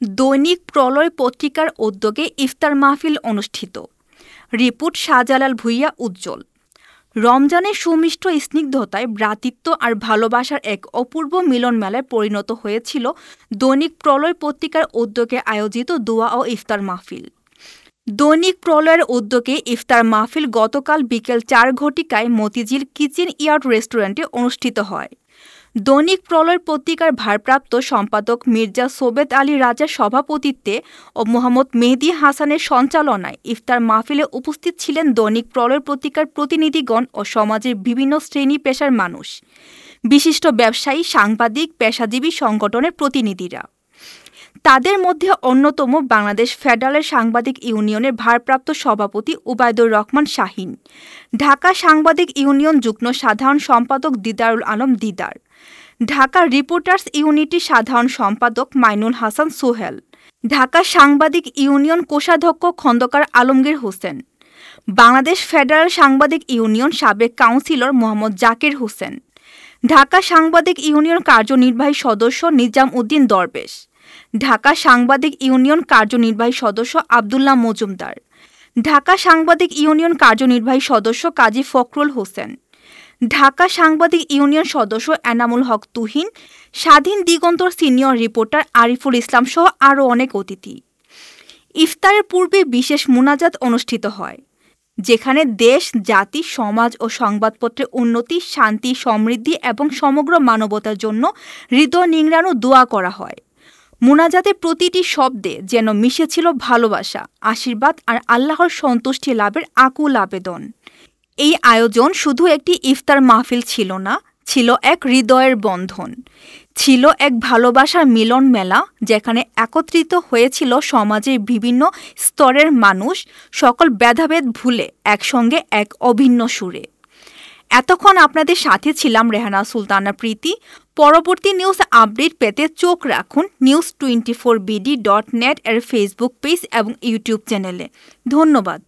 দৈনিক প্রলয় পত্রিকার উদ্যোগে ইফতার মাহফিল অনুষ্ঠিত। রিপোর্ট শাহজালাল ভূঁইয়া উজ্জ্বল। রমজানের সুমিষ্ট স্নিগ্ধতায় ভ্রাতৃত্ব আর ভালোবাসার এক অপূর্ব মিলন মেলায় পরিণত হয়েছিল দৈনিক প্রলয় পত্রিকার উদ্যোগে আয়োজিত দোয়া ও ইফতার মাহফিল। দৈনিক প্রলয়ের উদ্যোগে ইফতার মাহফিল গতকাল বিকেল ৪ ঘটিকায় মতিঝিল কিচেন ইয়ার্ড রেস্টুরেন্টে অনুষ্ঠিত হয়। দৈনিক প্রলয় পত্রিকার ভারপ্রাপ্ত সম্পাদক মির্জা সোবেত আলী রাজার সভাপতিত্বে ও মোহাম্মদ মেহেদী হাসানের সঞ্চালনায় ইফতার মাহফিলে উপস্থিত ছিলেন দৈনিক প্রলয় পত্রিকার প্রতিনিধিগণ ও সমাজের বিভিন্ন শ্রেণী পেশার মানুষ, বিশিষ্ট ব্যবসায়ী, সাংবাদিক, পেশাজীবী সংগঠনের প্রতিনিধিরা। তাদের মধ্যে অন্যতম বাংলাদেশ ফেডারেল সাংবাদিক ইউনিয়নের ভারপ্রাপ্ত সভাপতি উবায়দুর রহমান শাহীন, ঢাকা সাংবাদিক ইউনিয়ন যুগ্ম সাধারণ সম্পাদক দিদারুল আলম দিদার, ঢাকা রিপোর্টার্স ইউনিটির সাধারণ সম্পাদক মাইনুল হাসান সোহেল, ঢাকা সাংবাদিক ইউনিয়ন কোষাধ্যক্ষ খন্দকার আলমগীর হোসেন, বাংলাদেশ ফেডারেল সাংবাদিক ইউনিয়ন সাবেক কাউন্সিলর মোহাম্মদ জাকির হোসেন, ঢাকা সাংবাদিক ইউনিয়ন কার্যনির্বাহী সদস্য নিজাম উদ্দিন দরবেশ, ঢাকা সাংবাদিক ইউনিয়ন কার্যনির্বাহী সদস্য আব্দুল্লাহ মজুমদার, ঢাকা সাংবাদিক ইউনিয়ন কার্যনির্বাহী সদস্য কাজী ফখরুল হোসেন, ঢাকা সাংবাদিক ইউনিয়ন সদস্য এনামুল হক তুহিন, স্বাধীন দিগন্তর সিনিয়র রিপোর্টার আরিফুল ইসলাম সহ আরও অনেক অতিথি। ইফতারের পূর্বে বিশেষ মুনাজাত অনুষ্ঠিত হয়, যেখানে দেশ, জাতি, সমাজ ও সংবাদপত্রের উন্নতি, শান্তি, সমৃদ্ধি এবং সমগ্র মানবতার জন্য হৃদয় নিংড়ানো দোয়া করা হয়। মুনাজাতে প্রতিটি শব্দে যেন মিশেছিল ভালোবাসা, আশীর্বাদ আর আল্লাহর সন্তুষ্টি লাভের আকুল আবেদন। এই আয়োজন শুধু একটি ইফতার মাহফিল ছিল না, ছিল এক হৃদয়ের বন্ধন, ছিল এক ভালোবাসার মিলন মেলা, যেখানে একত্রিত হয়েছিল সমাজের বিভিন্ন স্তরের মানুষ, সকল ভেদাভেদ ভুলে একসঙ্গে এক অভিন্ন সুরে। এতক্ষণ আপনাদের সাথে ছিলাম রেহানা সুলতানা প্রীতি। পরবর্তী নিউজ আপডেট পেতে চোখ রাখুন news24bd.net এর ফেসবুক পেজ এবং ইউটিউব চ্যানেলে। ধন্যবাদ।